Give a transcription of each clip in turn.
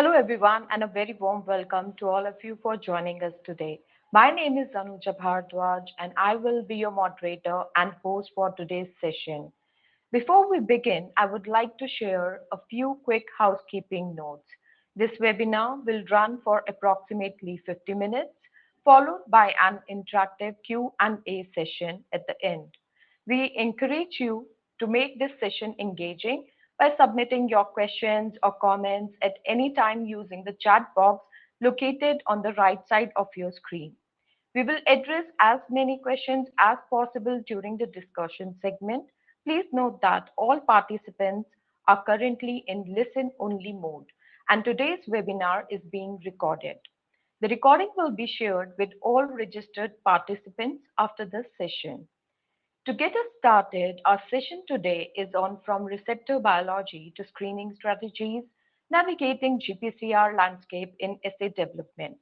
Hello, everyone, and a very warm welcome to all of you for joining us today. My name is Anuja Bhardwaj, and I will be your moderator and host for today's session. Before we begin, I would like to share a few quick housekeeping notes. This webinar will run for approximately 50 minutes, followed by an interactive Q&A session at the end. We encourage you to make this session engaging by submitting your questions or comments at any time using the chat box located on the right side of your screen. We will address as many questions as possible during the discussion segment. Please note that all participants are currently in listen only mode, and today's webinar is being recorded. The recording will be shared with all registered participants after this session. To get us started, our session today is on from receptor biology to screening strategies, navigating GPCR landscape in assay development.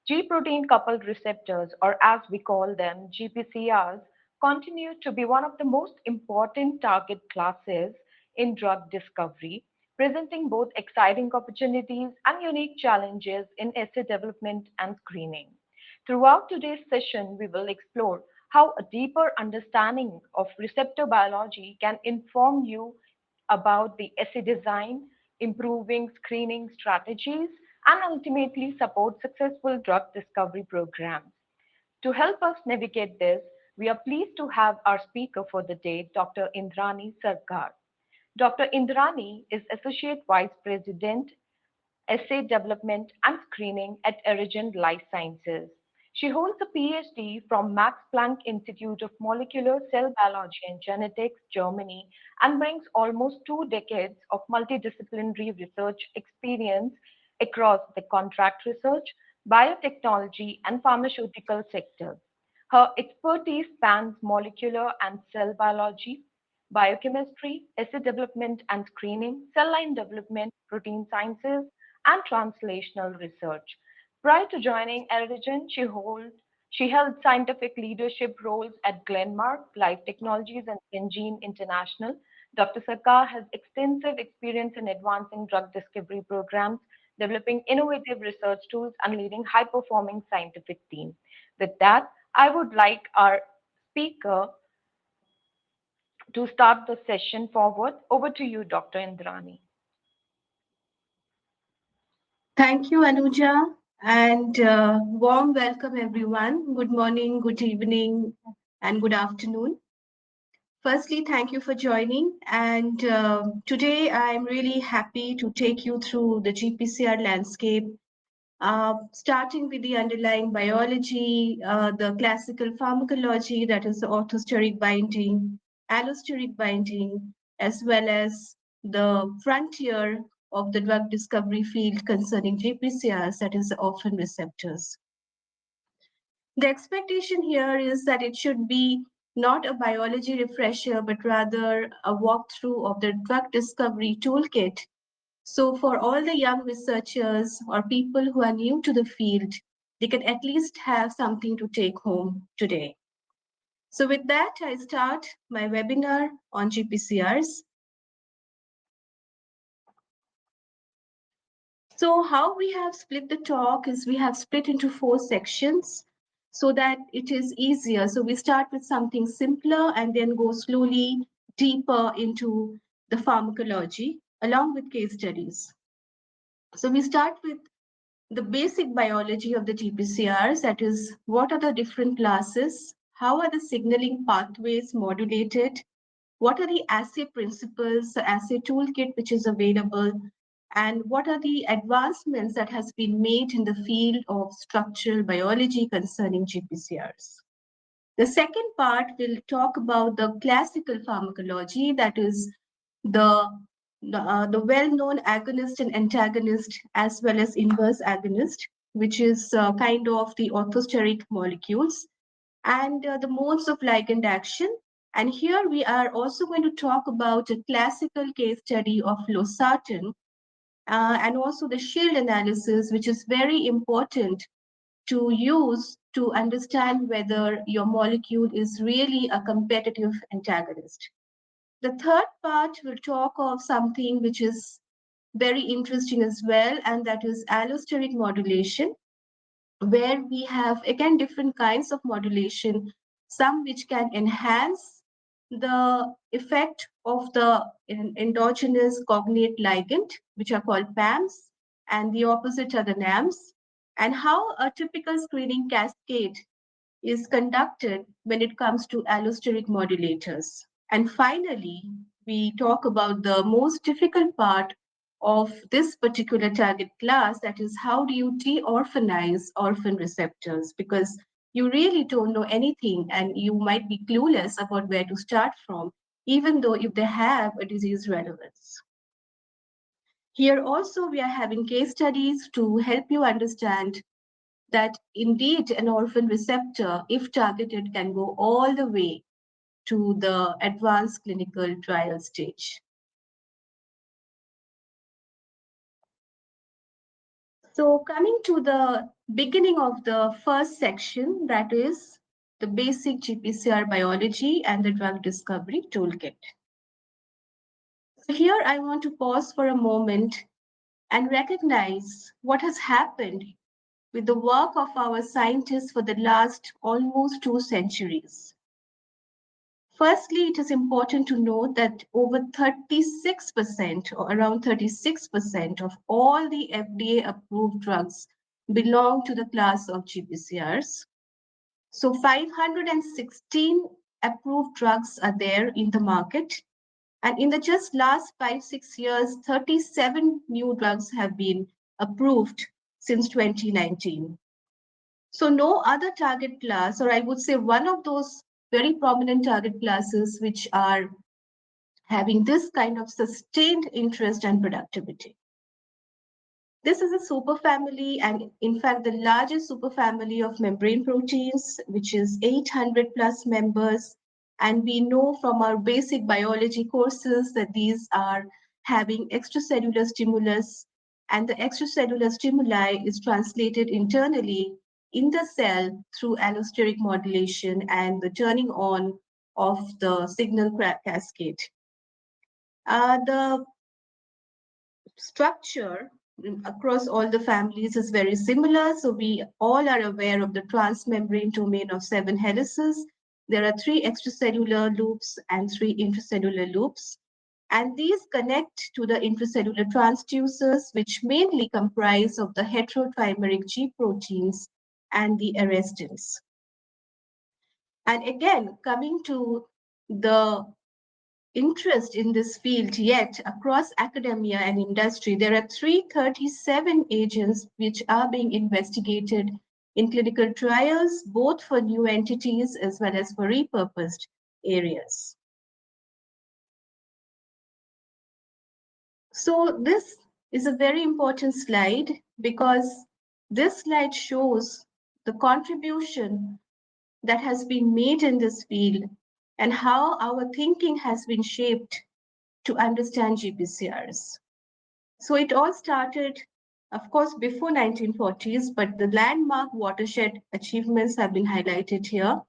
G protein coupled receptors, or as we call them, GPCRs, continue to be one of the most important target classes in drug discovery, presenting both exciting opportunities and unique challenges in assay development and screening. Throughout today's session, we will explore how a deeper understanding of receptor biology can inform you about the assay design, improving screening strategies, and ultimately support successful drug discovery programs. To help us navigate this, we are pleased to have our speaker for the day, Dr. Indrani Sarkar. Dr. Indrani is Associate Vice President, Assay Development and Screening at Origin Life Sciences. She holds a PhD from Max Planck Institute of Molecular Cell Biology and Genetics, Germany, and brings almost 2 decades of multidisciplinary research experience across the contract research, biotechnology, and pharmaceutical sectors. Her expertise spans molecular and cell biology, biochemistry, assay development and screening, cell line development, protein sciences, and translational research. Prior to joining Erigen, she held scientific leadership roles at Glenmark, Life Technologies, and Syngene International. Dr. Sarkar has extensive experience in advancing drug discovery programs, developing innovative research tools, and leading high performing scientific teams. With that, I would like our speaker to start the session forward. Over to you, Dr. Indrani. Thank you, Anuja, and warm welcome, everyone. Good morning, good evening, and good afternoon. Firstly, thank you for joining. And today I'm really happy to take you through the GPCR landscape, starting with the underlying biology, the classical pharmacology, that is the orthosteric binding, allosteric binding, as well as the frontier of the drug discovery field concerning GPCRs, that is the orphan receptors. The expectation here is that it should be not a biology refresher, but rather a walkthrough of the drug discovery toolkit. So for all the young researchers or people who are new to the field, they can at least have something to take home today. So with that, I start my webinar on GPCRs. So how we have split the talk is we have split into 4 sections so that it is easier. So we start with something simpler and then go slowly deeper into the pharmacology along with case studies. So we start with the basic biology of the GPCRs, that is, what are the different classes, how are the signaling pathways modulated, what are the assay principles, the assay toolkit which is available, and what are the advancements that has been made in the field of structural biology concerning GPCRs. The second part will talk about the classical pharmacology, that is the well-known agonist and antagonist as well as inverse agonist, which is kind of the orthosteric molecules, and the modes of ligand action. And here we are also going to talk about a classical case study of losartan and also the shield analysis, which is very important to use to understand whether your molecule is really a competitive antagonist. The third part will talk of something which is very interesting as well, and that is allosteric modulation, where we have again different kinds of modulation, some which can enhance the effect of the endogenous cognate ligand, which are called PAMs, and the opposite are the NAMs, and how a typical screening cascade is conducted when it comes to allosteric modulators. And finally, we talk about the most difficult part of this particular target class, that is, how do you de-orphanize orphan receptors? Because you really don't know anything and you might be clueless about where to start from, even though if they have a disease relevance. Here also, we are having case studies to help you understand that indeed an orphan receptor, if targeted, can go all the way to the advanced clinical trial stage. So coming to the beginning of the first section, that is the basic GPCR biology and the drug discovery toolkit. So here I want to pause for a moment and recognize what has happened with the work of our scientists for the last almost 2 centuries. Firstly, it is important to note that over 36% or around 36% of all the FDA approved drugs belong to the class of GPCRs. So 516 approved drugs are there in the market. And in the just last 5-6 years, 37 new drugs have been approved since 2019. So no other target class, or I would say one of those very prominent target classes which are having this kind of sustained interest and productivity. This is a superfamily, and in fact, the largest superfamily of membrane proteins, which is 800 plus members. And we know from our basic biology courses that these are having extracellular stimulus, and the extracellular stimuli is translated internally in the cell through allosteric modulation and the turning on of the signal cascade. The structure across all the families is very similar. So we all are aware of the transmembrane domain of 7 helices. There are 3 extracellular loops and 3 intracellular loops. And these connect to the intracellular transducers, which mainly comprise of the heterotrimeric G proteins and the arrestins. And again, coming to the interest in this field, yet across academia and industry, there are 337 agents which are being investigated in clinical trials, both for new entities as well as for repurposed areas. So this is a very important slide because this slide shows the contribution that has been made in this field and how our thinking has been shaped to understand GPCRs. So it all started, of course, before 1940s, but the landmark watershed achievements have been highlighted here.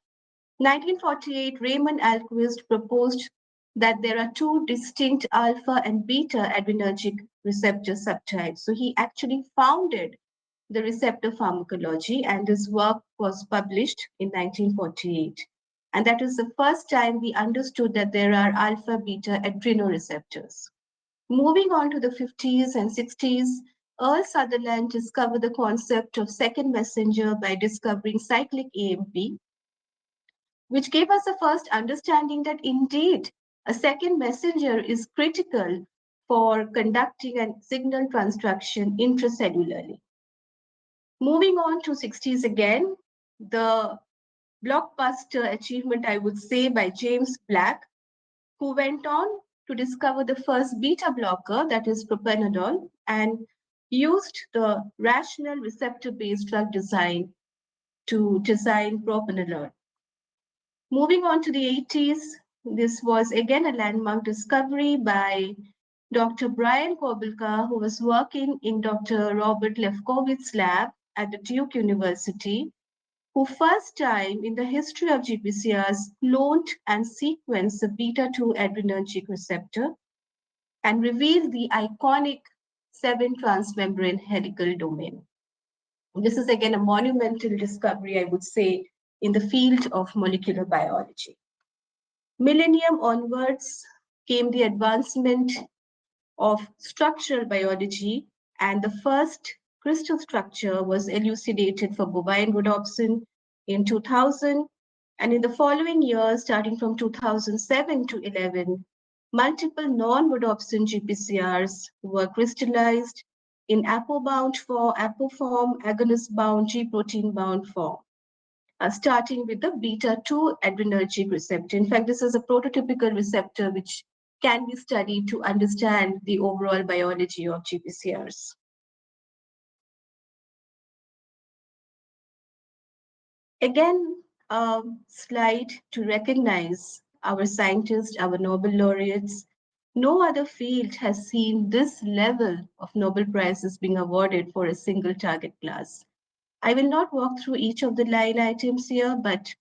1948, Raymond Alquist proposed that there are 2 distinct alpha and beta adrenergic receptor subtypes. So he actually founded the receptor pharmacology, and his work was published in 1948. And that is the first time we understood that there are alpha beta adrenoreceptors. Moving on to the 50s and 60s, Earl Sutherland discovered the concept of second messenger by discovering cyclic AMP, which gave us the first understanding that indeed a second messenger is critical for conducting a signal transduction intracellularly. Moving on to 60s again, the blockbuster achievement, I would say, by James Black, who went on to discover the first beta blocker, that is propanol, and used the rational receptor-based drug design to design propanolol. Moving on to the 80s, this was again a landmark discovery by Dr. Brian Kobilka, who was working in Dr. Robert Lefkowitz's lab at the Duke University, who first time in the history of GPCRs cloned and sequenced the beta-2 adrenergic receptor and revealed the iconic seven transmembrane helical domain. This is again a monumental discovery, I would say, in the field of molecular biology. Millennium onwards came the advancement of structural biology, and the first crystal structure was elucidated for bovine rhodopsin in 2000. And in the following years, starting from 2007 to 11, multiple non-rhodopsin GPCRs were crystallized in apo-bound form, apoform, agonist-bound, G-protein-bound form, starting with the beta-2 adrenergic receptor. In fact, this is a prototypical receptor which can be studied to understand the overall biology of GPCRs. Again, a slide to recognize our scientists, our Nobel laureates. No other field has seen this level of Nobel Prizes being awarded for a single target class. I will not walk through each of the line items here, but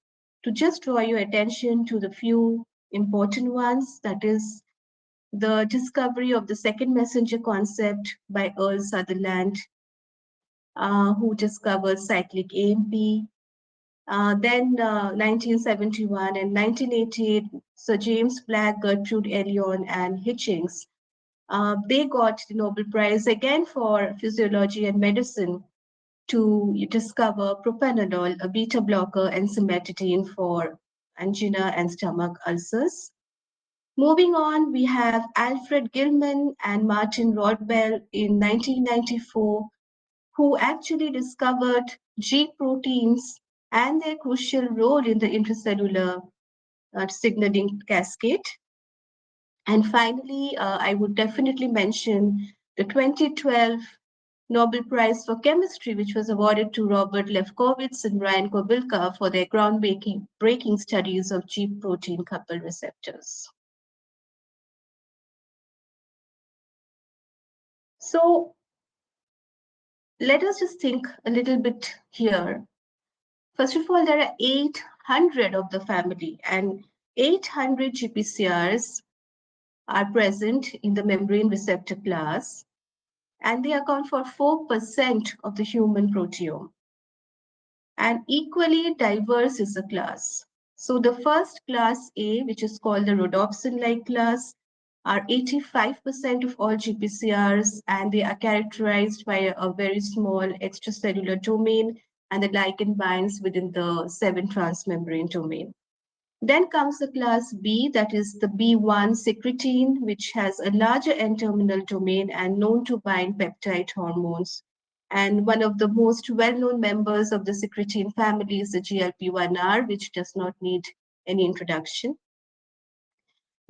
to just draw your attention to the few important ones, that is the discovery of the second messenger concept by Earl Sutherland, who discovered cyclic AMP. Then 1971 and 1988, Sir James Black, Gertrude Elion, and Hitchings, they got the Nobel Prize again for physiology and medicine to discover propranolol, a beta blocker, and cimetidine for angina and stomach ulcers. Moving on, we have Alfred Gilman and Martin Rodbell in 1994, who actually discovered G proteins and their crucial role in the intracellular signaling cascade. And finally, I would definitely mention the 2012 Nobel Prize for Chemistry, which was awarded to Robert Lefkowitz and Ryan Kobilka for their groundbreaking studies of G protein coupled receptors. So let us just think a little bit here. First of all, there are 800 of the family, and 800 GPCRs are present in the membrane receptor class, and they account for 4% of the human proteome. And equally diverse is the class. So the first class A, which is called the rhodopsin-like class, are 85% of all GPCRs, and they are characterized by a very small extracellular domain, and the ligand binds within the 7 transmembrane domain. Then comes the class B, that is the B1 secretine, which has a larger N-terminal domain and known to bind peptide hormones. And one of the most well-known members of the secretine family is the GLP-1R, which does not need any introduction.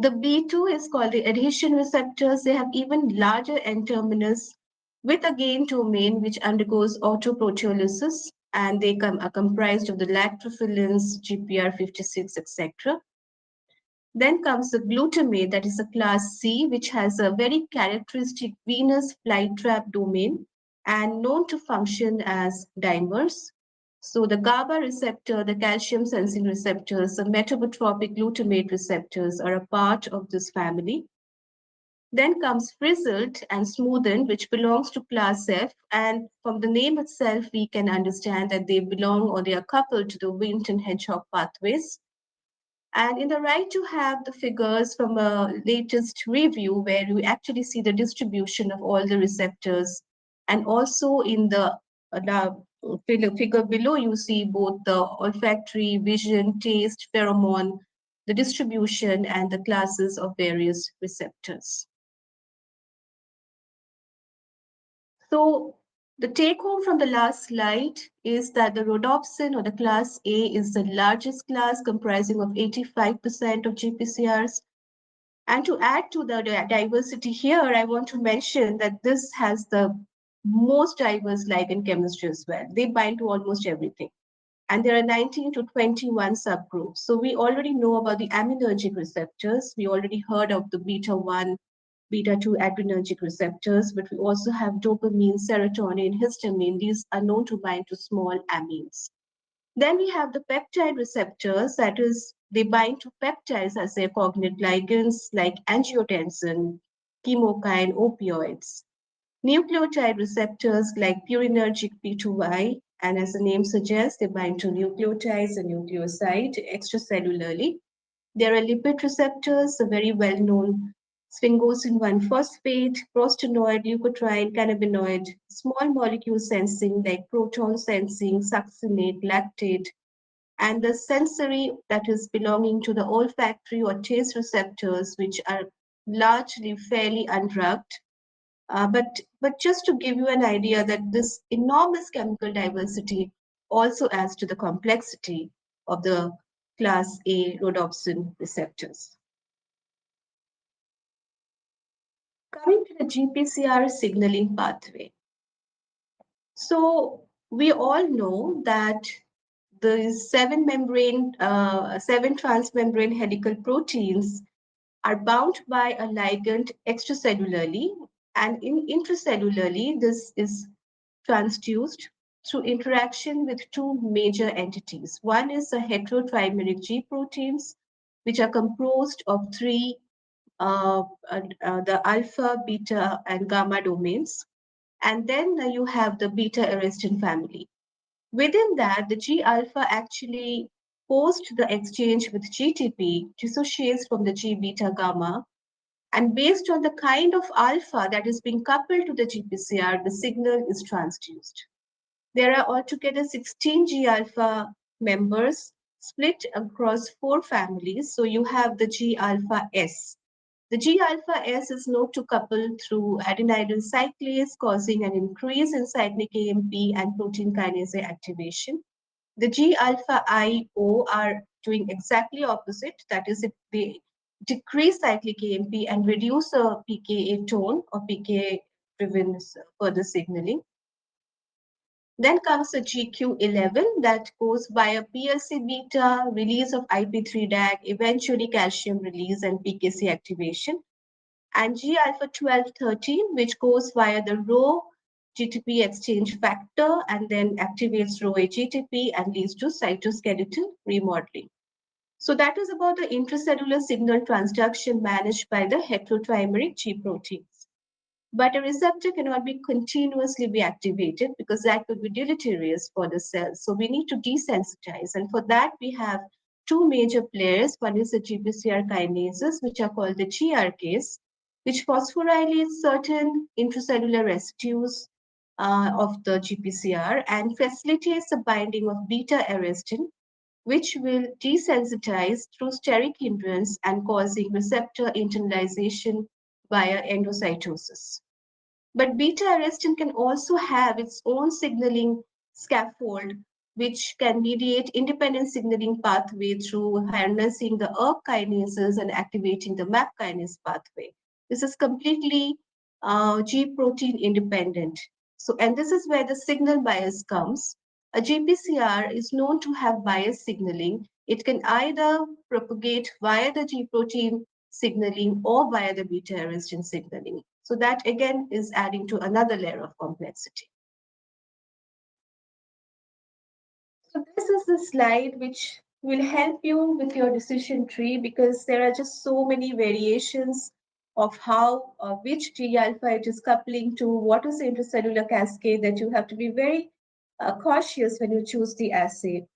The B2 is called the adhesion receptors. They have even larger N-terminus with a gain domain which undergoes autoproteolysis, and they are comprised of the lactophilins, GPR56, etc. Then comes the glutamate, that is a class C, which has a very characteristic venous flytrap domain and known to function as dimers. So the GABA receptor, the calcium sensing receptors, the metabotropic glutamate receptors are a part of this family. Then comes frizzled and smoothened, which belongs to class F. And from the name itself, we can understand that they belong or they are coupled to the Wnt and hedgehog pathways. And in the right, you have the figures from a latest review where you actually see the distribution of all the receptors. And also in the figure below, you see both the olfactory, vision, taste, pheromone, the distribution, and the classes of various receptors. So the take home from the last slide is that the rhodopsin or the class A is the largest class comprising of 85% of GPCRs. And to add to the diversity here, I want to mention that this has the most diverse ligand chemistry as well. They bind to almost everything. And there are 19 to 21 subgroups. So we already know about the aminergic receptors. We already heard of the beta-1, beta-2 adrenergic receptors, but we also have dopamine, serotonin, histamine. These are known to bind to small amines. Then we have the peptide receptors, that is, they bind to peptides as their cognate ligands like angiotensin, chemokine, opioids. Nucleotide receptors like purinergic P2Y, and as the name suggests, they bind to nucleotides and nucleoside extracellularly. There are lipid receptors, the very well-known sphingosine 1-phosphate, prostanoid, leukotriene, cannabinoid, small molecule sensing like proton sensing, succinate, lactate, and the sensory that is belonging to the olfactory or taste receptors, which are largely fairly undrugged. But just to give you an idea that this enormous chemical diversity also adds to the complexity of the class A rhodopsin receptors. Coming to the GPCR signaling pathway. So we all know that the seven transmembrane helical proteins are bound by a ligand extracellularly, and intracellularly, this is transduced through interaction with two major entities. One is the heterotrimeric G proteins, which are composed of three the alpha, beta, and gamma domains. And then you have the beta arrestin family. Within that, the G alpha actually, post the exchange with GTP, dissociates from the G beta gamma. And based on the kind of alpha that is being coupled to the GPCR, the signal is transduced. There are altogether 16 G alpha members split across four families. So you have the G alpha S. The G alpha S is known to couple through adenylyl cyclase, causing an increase in cyclic AMP and protein kinase activation. The G alpha I O are doing exactly opposite. That is, if they decrease cyclic AMP and reduce the pKa tone or pKa driven further signaling. Then comes the GQ11 that goes via PLC beta, release of IP3 DAG, eventually calcium release and PKC activation. And G alpha 12-13, which goes via the Rho GTP exchange factor and then activates Rho GTP and leads to cytoskeletal remodeling. So that is about the intracellular signal transduction managed by the heterotrimeric G proteins. But a receptor cannot be continuously be activated because that would be deleterious for the cells. So we need to desensitize. And for that, we have two major players. One is the GPCR kinases, which are called the GRKs, which phosphorylate certain intracellular residues of the GPCR and facilitates the binding of beta arrestin, which will desensitize through steric hindrance and causing receptor internalization via endocytosis. But beta arrestin can also have its own signaling scaffold, which can mediate independent signaling pathway through harnessing the ERK kinases and activating the MAP kinase pathway. This is completely G protein independent. So, and this is where the signal bias comes. A GPCR is known to have bias signaling. It can either propagate via the G protein signaling or via the beta arrestin signaling. So that again is adding to another layer of complexity. So this is the slide which will help you with your decision tree because there are just so many variations of how which G alpha it is coupling to, what is the intracellular cascade that you have to be very cautious when you choose the assay.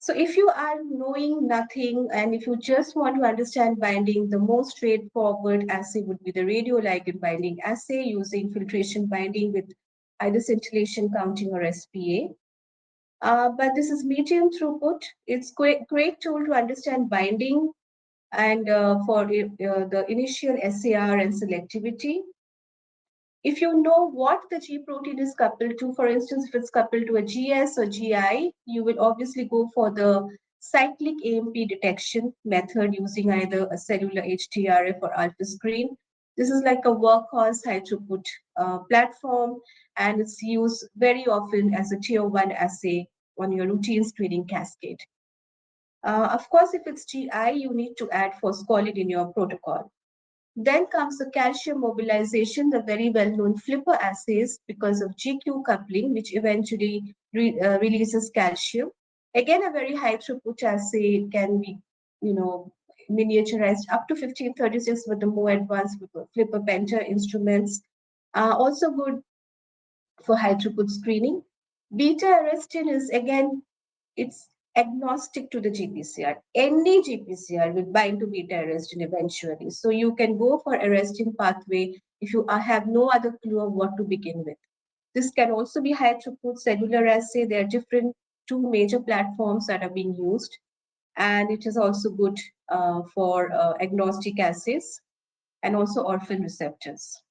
So if you are knowing nothing and if you just want to understand binding, the most straightforward assay would be the radioligand binding assay using filtration binding with either scintillation counting or SPA. But this is medium throughput. It's great tool to understand binding and for the initial SAR and selectivity. If you know what the G protein is coupled to, for instance, if it's coupled to a GS or GI, you will obviously go for the cyclic AMP detection method using either a cellular HTRF or alpha screen. This is like a workhorse high throughput platform, and it's used very often as a tier 1 assay on your routine screening cascade. Of course, if it's GI, you need to add phospholipid in your protocol. Then comes the calcium mobilization, the very well-known flipper assays because of GQ coupling, which eventually releases calcium. Again, a very high throughput assay can be, miniaturized up to 1536 with the more advanced flipper penta instruments. Also good for high throughput screening. Beta arrestin is again, it's agnostic to the GPCR. Any GPCR will bind to beta arrestin eventually. So you can go for arrestin pathway if you have no other clue of what to begin with. This can also be high throughput cellular assay. There are different two major platforms that are being used, and it is also good for agnostic assays and also orphan receptors.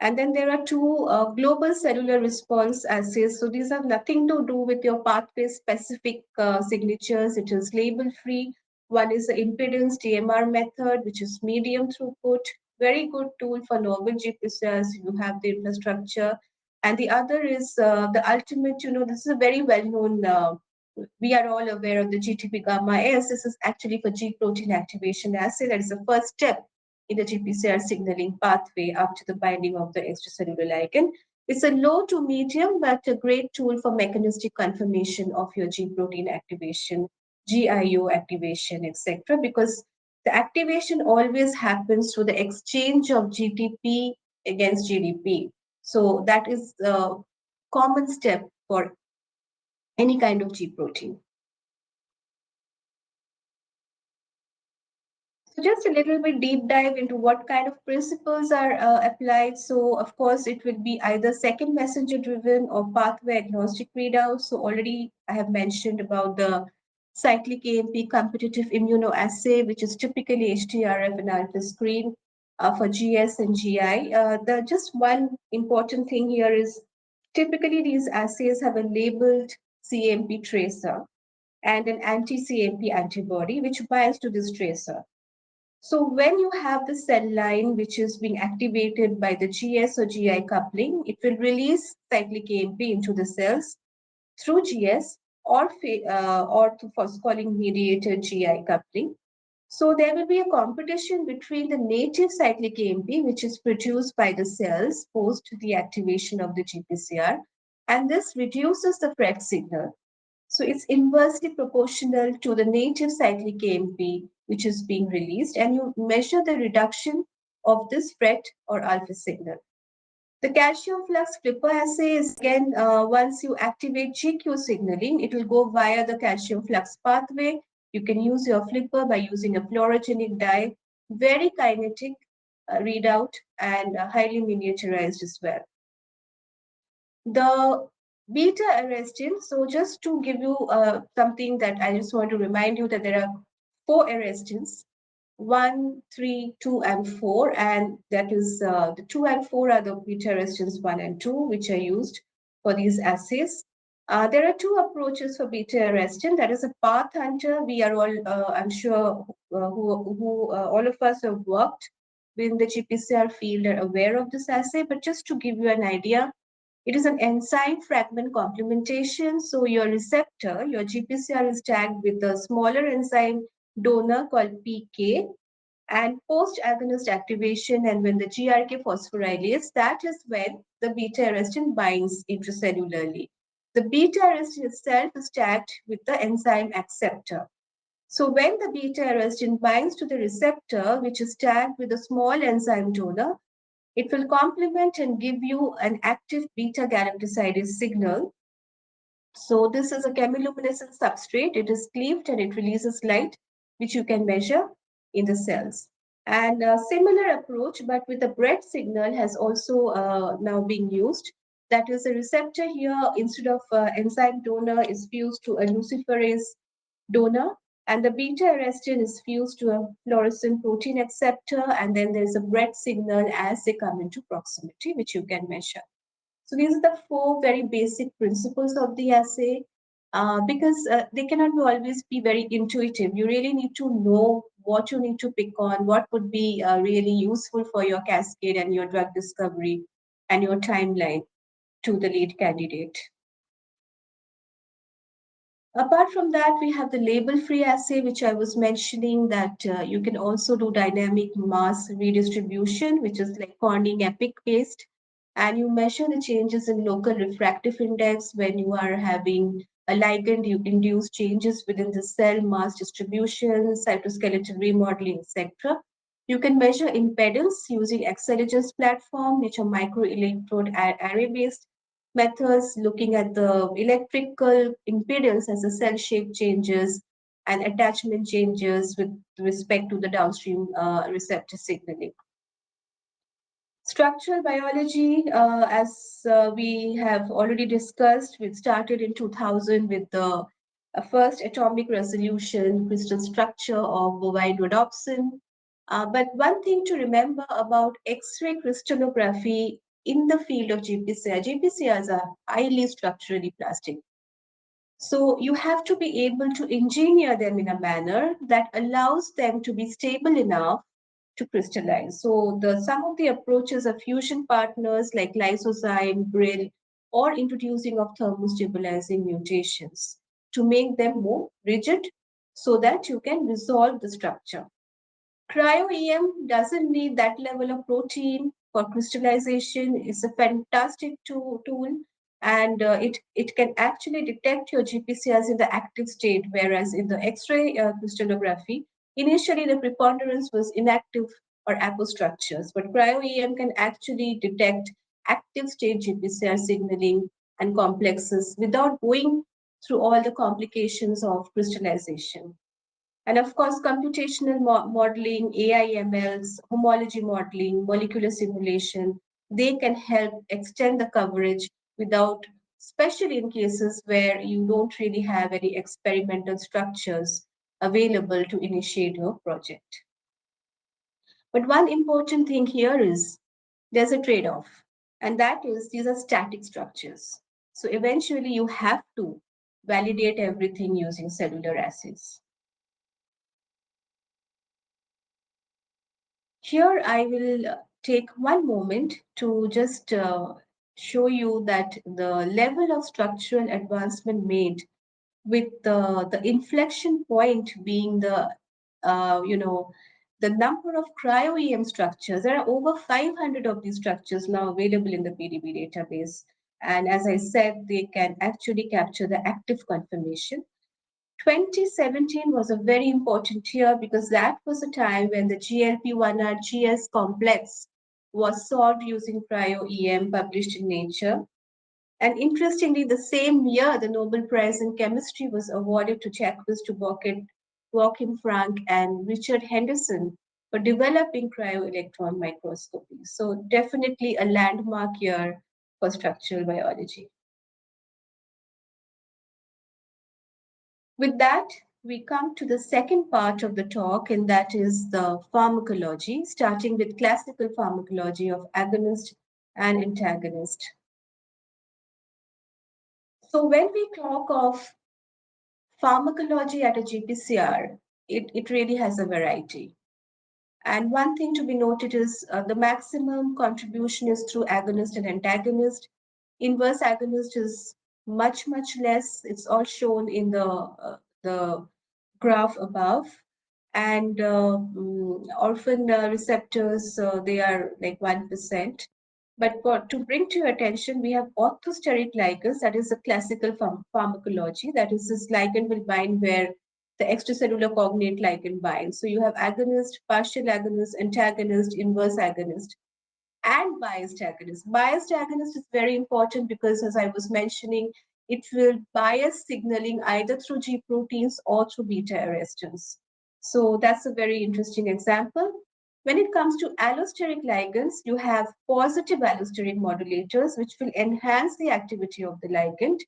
And then there are two global cellular response assays. So these have nothing to do with your pathway specific signatures. It is label free. One is the impedance DMR method, which is medium throughput, very good tool for novel GPCRs. You have the infrastructure. And the other is the ultimate, this is a very well known, we are all aware of the GTP gamma S. This is actually for G protein activation assay. That is the first step in the GPCR signaling pathway after the binding of the extracellular ligand. It's a low to medium, but a great tool for mechanistic confirmation of your G protein activation, GIO activation, etc. Because the activation always happens through the exchange of GTP against GDP. So that is a common step for any kind of G protein. So just a little bit deep dive into what kind of principles are applied. So of course, it will be either second messenger driven or pathway agnostic readouts. So already I have mentioned about the cyclic AMP competitive immunoassay, which is typically HTRF and alpha screen for GS and GI. The just one important thing here is typically these assays have a labeled CAMP tracer and an anti-CAMP antibody, which binds to this tracer. So when you have the cell line which is being activated by the GS or GI coupling, it will release cyclic AMP into the cells through GS or through phospholipid mediated GI coupling. So there will be a competition between the native cyclic AMP, which is produced by the cells post the activation of the GPCR, and this reduces the FRET signal. So it's inversely proportional to the native cyclic AMP, which is being released, and you measure the reduction of this FRET or alpha signal. The calcium flux flipper assay is again, once you activate GQ signaling, it will go via the calcium flux pathway. You can use your flipper by using a fluorogenic dye, very kinetic readout and highly miniaturized as well. The beta arrestin, so just to give you something that I just want to remind you that there are four arrestins, 1, 3, 2, and 4, and that is the 2 and 4 are the beta arrestins 1 and 2, which are used for these assays. There are two approaches for beta arrestin. That is a path hunter. We are all, I'm sure, who all of us have worked in the GPCR field are aware of this assay. But just to give you an idea, it is an enzyme fragment complementation. So your receptor, your GPCR is tagged with a smaller enzyme donor called PK and post-agonist activation. And when the GRK phosphorylase, that is when the beta-arrestin binds intracellularly. The beta-arrestin itself is tagged with the enzyme acceptor. So when the beta-arrestin binds to the receptor, which is tagged with a small enzyme donor, it will complement and give you an active beta-galactosidase signal. So this is a chemiluminescent substrate. It is cleaved and it releases light, which you can measure in the cells. And a similar approach, but with a bread signal, has also now been used. That is, a receptor here, instead of enzyme donor, is fused to a luciferase donor, and the beta arrestin is fused to a fluorescent protein acceptor, and then there's a bread signal as they come into proximity, which you can measure. So these are the four very basic principles of the assay. Because they cannot always be very intuitive. You really need to know what you need to pick on, what would be really useful for your cascade and your drug discovery and your timeline to the lead candidate. Apart from that, we have the label-free assay, which I was mentioning, that you can also do dynamic mass redistribution, which is like Corning epic based, and you measure the changes in local refractive index when you are having a ligand, you induce changes within the cell mass distribution, cytoskeletal remodeling, etc. You can measure impedance using Accelerator's platform, which are microelectrode array-based methods, looking at the electrical impedance as the cell shape changes and attachment changes with respect to the downstream receptor signaling. Structural biology, as we have already discussed, we started in 2000 with the first atomic resolution crystal structure of bovine rhodopsin. But one thing to remember about X-ray crystallography in the field of GPCR, GPCRs are highly structurally plastic. So you have to be able to engineer them in a manner that allows them to be stable enough to crystallize. So some of the approaches are fusion partners like lysozyme, brill, or introducing of thermostabilizing mutations to make them more rigid so that you can resolve the structure. Cryo-EM doesn't need that level of protein for crystallization. It's a fantastic tool and it can actually detect your GPCRs in the active state, whereas in the X-ray crystallography, initially the preponderance was inactive or apostructures, but cryo-EM can actually detect active state GPCR signaling and complexes without going through all the complications of crystallization. And of course, computational modeling, AI/MLs, homology modeling, molecular simulation, they can help extend the coverage without, especially in cases where you don't really have any experimental structures available to initiate your project. But one important thing here is there's a trade off, and that is these are static structures. So eventually, you have to validate everything using cellular assays. Here, I will take one moment to just show you that the level of structural advancement made with the inflection point being the number of cryo-EM structures. There are over 500 of these structures now available in the PDB database. And as I said, they can actually capture the active conformation. 2017 was a very important year because that was a time when the GLP-1R GS complex was solved using cryo-EM published in Nature. And interestingly, the same year, the Nobel Prize in Chemistry was awarded to Jacques Duboquet, Joachim Frank, and Richard Henderson for developing cryo-electron microscopy. So definitely a landmark year for structural biology. With that, we come to the second part of the talk, and that is the pharmacology, starting with classical pharmacology of agonist and antagonist. So when we talk of pharmacology at a GPCR, it really has a variety. And one thing to be noted is the maximum contribution is through agonist and antagonist. Inverse agonist is much, much less. It's all shown in the graph above. And orphan receptors, they are like 1%. But to bring to your attention, we have orthosteric ligands, that is the classical pharmacology. That is, this ligand will bind where the extracellular cognate ligand binds. So you have agonist, partial agonist, antagonist, inverse agonist, and biased agonist. Biased agonist is very important because, as I was mentioning, it will bias signaling either through G proteins or through beta arrestins. So that's a very interesting example. When it comes to allosteric ligands, you have positive allosteric modulators, which will enhance the activity of the ligand,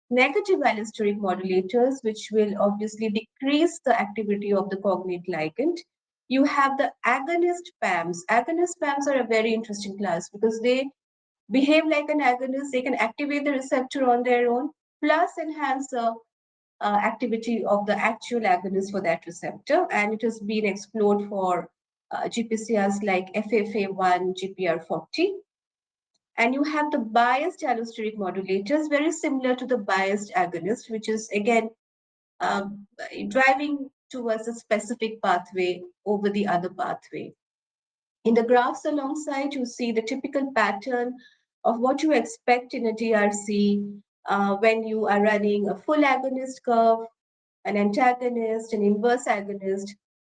negative allosteric modulators, which will obviously decrease the activity of the cognate ligand. You have the agonist PAMs. Agonist PAMs are a very interesting class because they behave like an agonist. They can activate the receptor on their own, plus enhance the activity of the actual agonist for that receptor. And it has been explored for GPCRs like FFA1, GPR40. And you have the biased allosteric modulators, very similar to the biased agonist, which is again driving towards a specific pathway over the other pathway. In the graphs alongside, you see the typical pattern of what you expect in a DRC when you are running a full agonist curve, an antagonist, an inverse agonist,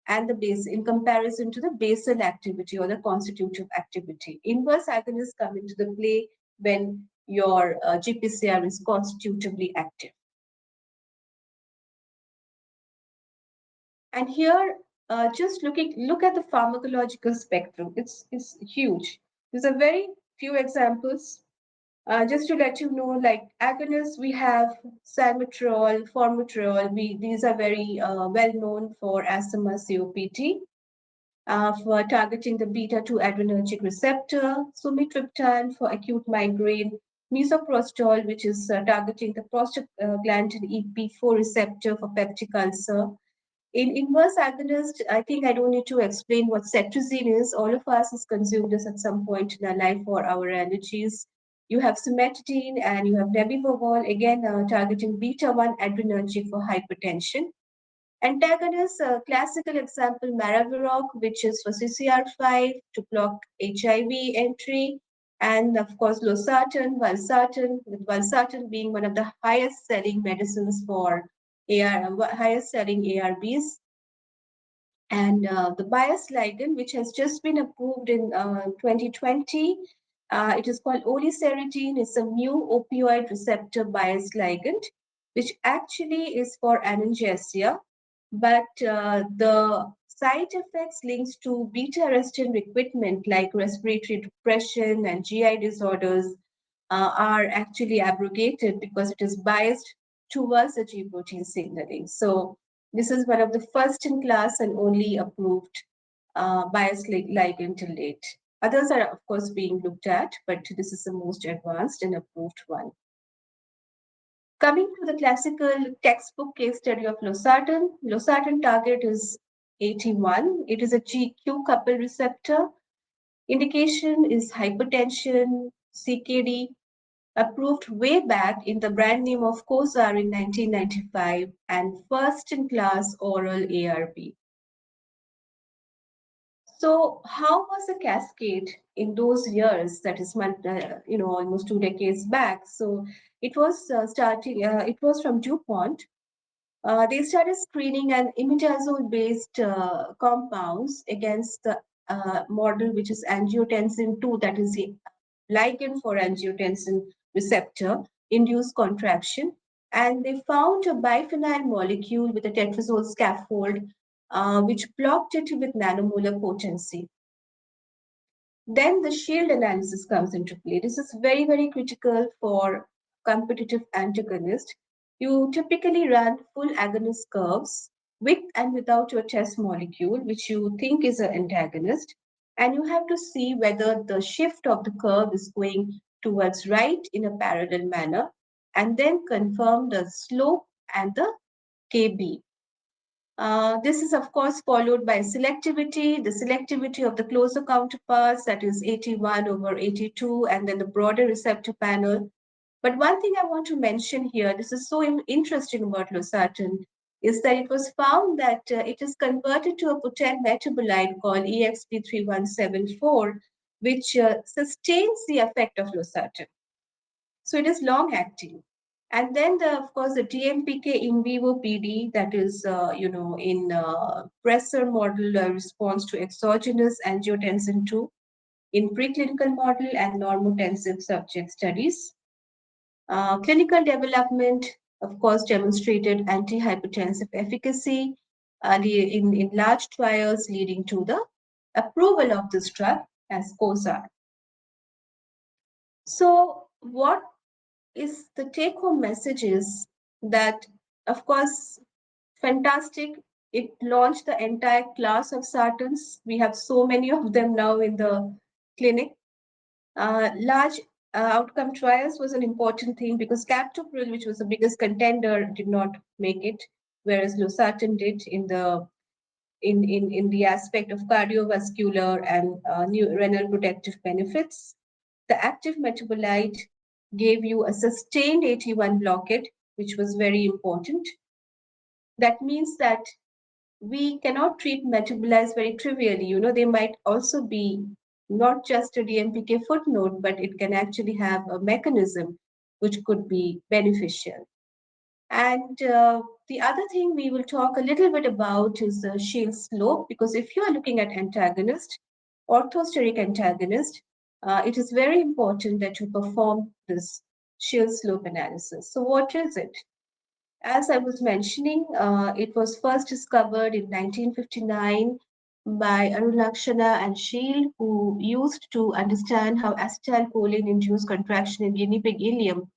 and the base in comparison to the basal activity or the constitutive activity. Inverse agonists come into the play when your GPCR is constitutively active. And here, just look at the pharmacological spectrum. It's huge. There's a very few examples. Just to let you know, like agonists, we have salmeterol, formoterol. These are very well known for asthma COPD, for targeting the beta-2 adrenergic receptor, sumatriptan for acute migraine, misoprostol, which is targeting the prostaglandin EP4 receptor for peptic ulcer. In inverse agonist, I think I don't need to explain what cetirizine is. All of us has consumed this at some point in our life for our allergies. You have cimetidine and you have nebivolol, again targeting beta-1 adrenergic for hypertension. Antagonists, classical example, maraviroc, which is for CCR5 to block HIV entry, and of course valsartan, with valsartan being one of the highest selling medicines for highest selling ARBs. And the bias ligand, which has just been approved in 2020, it is called oliceridine. It's a mu opioid receptor bias ligand, which actually is for analgesia, but the side effects linked to beta-arrestin recruitment, like respiratory depression and GI disorders, are actually abrogated because it is biased towards the G protein signaling. So this is one of the first in class and only approved bias ligand till date. Others are, of course, being looked at, but this is the most advanced and approved one. Coming to the classical textbook case study of losartan, losartan target is AT1. It is a GQ couple receptor. Indication is hypertension, CKD, approved way back in the brand name of Cosar in 1995 and first in class oral ARB. So how was the cascade in those years? That is, almost 2 decades back. So it was it was from DuPont. They started screening an imidazole-based compounds against the model, which is angiotensin 2, that is the ligand for angiotensin receptor, induced contraction. And they found a biphenyl molecule with a tetrazole scaffold, which blocked it with nanomolar potency. Then the shield analysis comes into play. This is very, very critical for competitive antagonist. You typically run full agonist curves with and without your test molecule, which you think is an antagonist, and you have to see whether the shift of the curve is going towards right in a parallel manner, and then confirm the slope and the KB. This is, of course, followed by selectivity, the selectivity of the closer counterparts, that is 81 over 82, and then the broader receptor panel. But one thing I want to mention here, this is so interesting about losartan, is that it was found that it is converted to a potent metabolite called EXP3174, which sustains the effect of losartan. So it is long acting. And then, of course, the DMPK in vivo PD, that is, in pressor model response to exogenous angiotensin 2 in preclinical model and normotensive subject studies. Clinical development, of course, demonstrated antihypertensive efficacy in large trials, leading to the approval of this drug as COSAR. So what is the take-home message is that, of course, fantastic. It launched the entire class of sartans. We have so many of them now in the clinic. Large outcome trials was an important thing because captopril, which was the biggest contender, did not make it, whereas losartan did in the aspect of cardiovascular and renal protective benefits. The active metabolite gave you a sustained AT1 blockade, which was very important. That means that we cannot treat metabolites very trivially. You know, they might also be not just a DMPK footnote, but it can actually have a mechanism which could be beneficial. And the other thing we will talk a little bit about is the shield slope, because if you are looking at antagonist, orthosteric antagonist, it is very important that you perform this shield slope analysis. So what is it? As I was mentioning, it was first discovered in 1959 by Arulakshana and Shield, who used to understand how acetylcholine-induced contraction in guinea pig ileum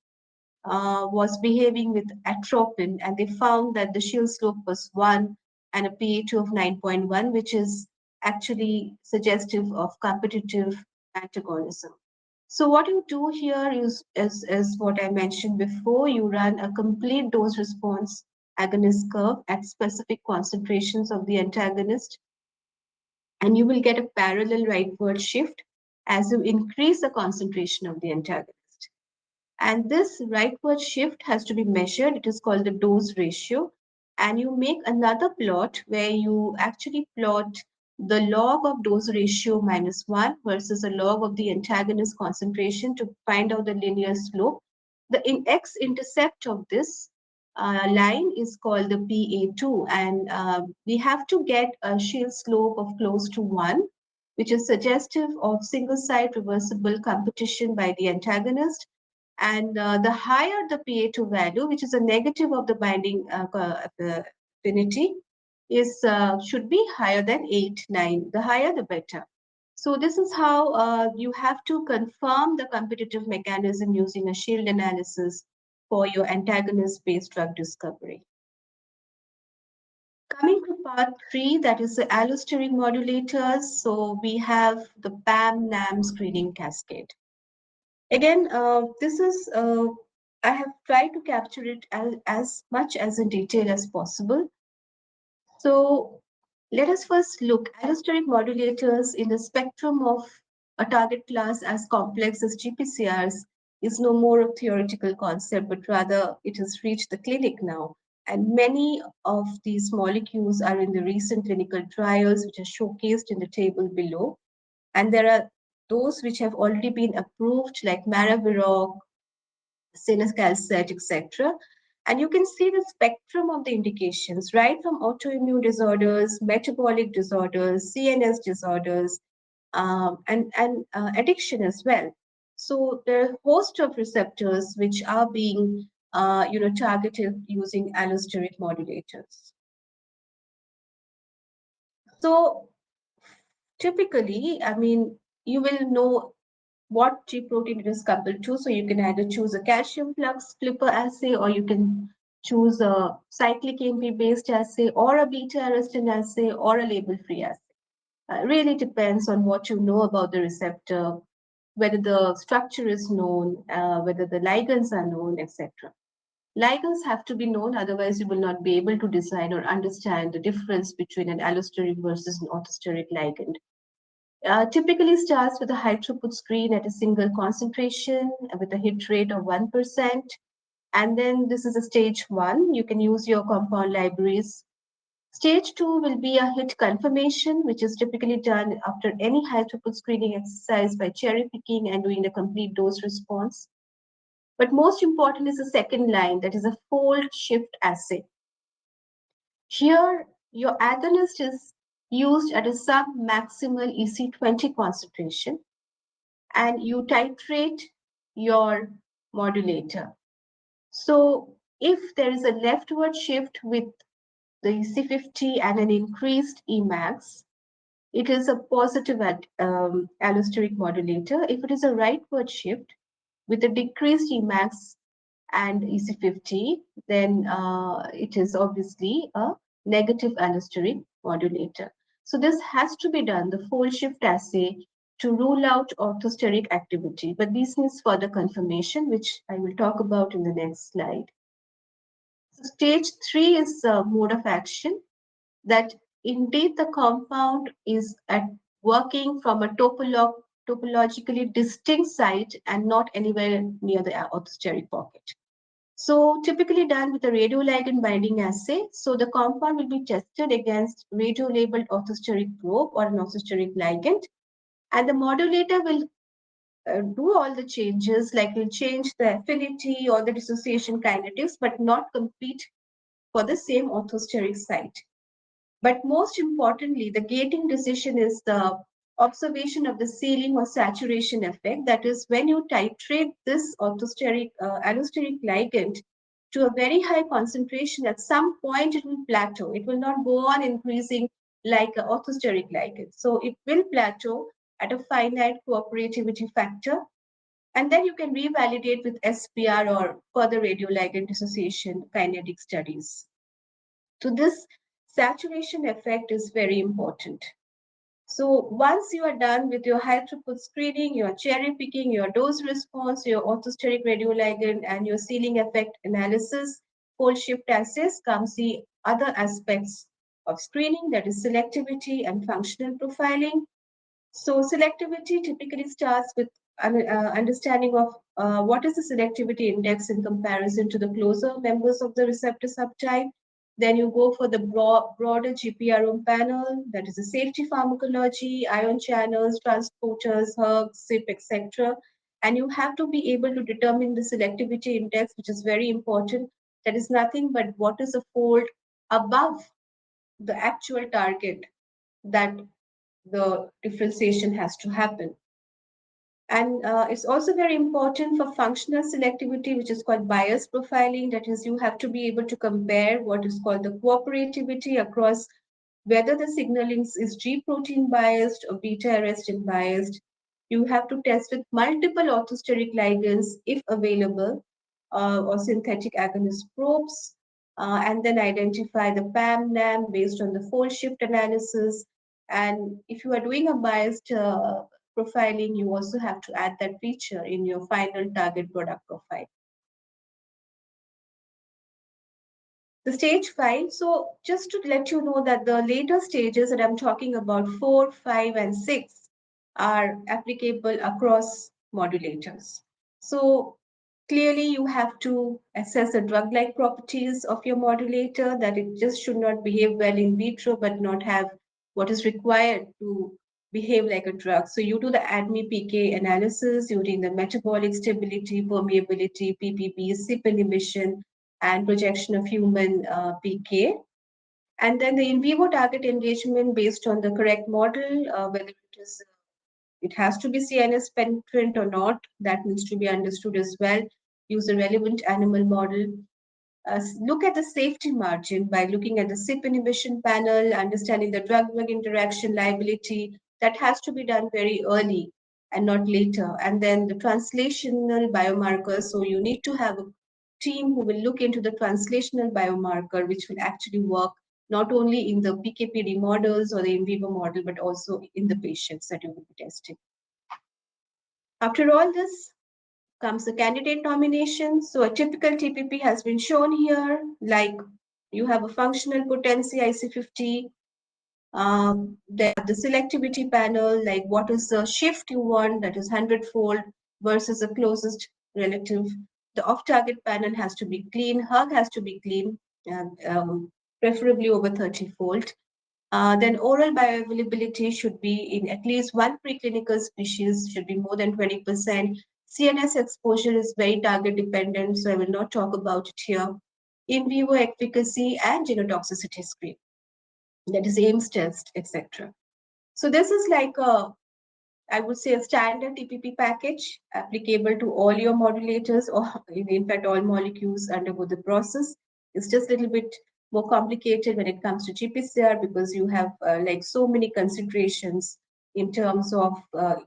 was behaving with atropine, and they found that the shield slope was 1 and a pA2 of 9.1, which is actually suggestive of competitive antagonism. So what you do here is what I mentioned before. You run a complete dose response agonist curve at specific concentrations of the antagonist, and you will get a parallel rightward shift as you increase the concentration of the antagonist. And this rightward shift has to be measured. It is called the dose ratio. And you make another plot where you actually plot the log of dose ratio minus 1 versus the log of the antagonist concentration to find out the linear slope. The x-intercept of this line is called the PA2, and we have to get a shield slope of close to 1, which is suggestive of single-site reversible competition by the antagonist. And the higher the PA2 value, which is a negative of the binding affinity, is should be higher than 8, 9. The higher, the better. So this is how you have to confirm the competitive mechanism using a shield analysis for your antagonist-based drug discovery. Coming to part 3, that is the allosteric modulators. So we have the PAM-NAM screening cascade. Again, this is, I have tried to capture it as much as in detail as possible. So let us first look allosteric modulators in the spectrum of a target class as complex as GPCRs is no more a theoretical concept, but rather it has reached the clinic now. And many of these molecules are in the recent clinical trials, which are showcased in the table below. And there are those which have already been approved, like Maraviroc, Sinoscalcet, etc. And you can see the spectrum of the indications, right from autoimmune disorders, metabolic disorders, CNS disorders, and addiction as well. So there are a host of receptors which are being targeted using allosteric modulators. So typically, I mean, you will know what G protein it is coupled to. So you can either choose a calcium flux flipper assay, or you can choose a cyclic AMP based assay, or a beta arrestin assay, or a label free assay. It really depends on what you know about the receptor, whether the structure is known, whether the ligands are known, etc. Ligands have to be known, otherwise you will not be able to design or understand the difference between an allosteric versus an orthosteric ligand. Typically starts with a high throughput screen at a single concentration with a hit rate of 1%. And then this is a stage 1. You can use your compound libraries. Stage 2 will be a hit confirmation, which is typically done after any high throughput screening exercise by cherry picking and doing the complete dose response. But most important is the second line, that is a fold shift assay. Here, your agonist is used at a sub-maximal EC20 concentration, and you titrate your modulator. So if there is a leftward shift with the EC50 and an increased Emax, it is a positive allosteric modulator. If it is a rightward shift with a decreased Emax and EC50, then it is obviously a negative allosteric modulator. So this has to be done, the fold shift assay, to rule out orthosteric activity. But this needs further confirmation, which I will talk about in the next slide. So stage 3 is mode of action, that indeed the compound is at working from a topologically distinct site and not anywhere near the orthosteric pocket. So typically done with a radioligand binding assay. So the compound will be tested against radio-labeled orthosteric probe or an orthosteric ligand, and the modulator will do all the changes, like will change the affinity or the dissociation kinetics, but not compete for the same orthosteric site. But most importantly, the gating decision is the observation of the ceiling or saturation effect. That is, when you titrate this allosteric ligand to a very high concentration, at some point it will plateau. It will not go on increasing like an orthosteric ligand. So it will plateau at a finite cooperativity factor. And then you can revalidate with SPR or further radioligand dissociation kinetic studies. So this saturation effect is very important. So once you are done with your high throughput screening, your cherry picking, your dose response, your orthosteric radioligand, and your ceiling effect analysis, fold shift assays comes the other aspects of screening, that is selectivity and functional profiling. So selectivity typically starts with an understanding of what is the selectivity index in comparison to the closer members of the receptor subtype. Then you go for the broader GPRO panel, that is the safety pharmacology, ion channels, transporters, hERGs, CYP, etc. And you have to be able to determine the selectivity index, which is very important. That is nothing but what is a fold above the actual target that the differentiation has to happen. And it's also very important for functional selectivity, which is called bias profiling. That is, you have to be able to compare what is called the cooperativity across whether the signaling is G protein biased or beta arrestin biased. You have to test with multiple orthosteric ligands if available, or synthetic agonist probes, and then identify the PAM NAM based on the fold shift analysis. And if you are doing a biased profiling, you also have to add that feature in your final target product profile. The stage 5, so just to let you know that the later stages that I'm talking about, 4, 5, and 6, are applicable across modulators. So clearly you have to assess the drug-like properties of your modulator, that it just should not behave well in vitro but not have what is required to behave like a drug. So you do the ADME PK analysis using the metabolic stability, permeability, PPB, CYP inhibition, and projection of human PK. And then the in vivo target engagement based on the correct model, whether it has to be CNS penetrant or not, that needs to be understood as well. Use a relevant animal model. Look at the safety margin by looking at the CYP inhibition panel, understanding the drug-drug interaction liability. That has to be done very early and not later. And then the translational biomarkers. So you need to have a team who will look into the translational biomarker, which will actually work not only in the PKPD models or the in vivo model, but also in the patients that you will be testing. After all this, comes the candidate nomination. So a typical TPP has been shown here, like you have a functional potency IC50, then the selectivity panel, like what is the shift you want, that is 100-fold versus the closest relative. The off-target panel has to be clean, hERG has to be clean, preferably over 30-fold. Then oral bioavailability should be in at least one preclinical species, should be more than 20%. CNS exposure is very target dependent, so I will not talk about it here. In vivo efficacy and genotoxicity screen, that is Ames test, etc. So this is like I would say a standard TPP package applicable to all your modulators, or in fact all molecules undergo the process. It's just a little bit more complicated when it comes to GPCR because you have like so many considerations in terms of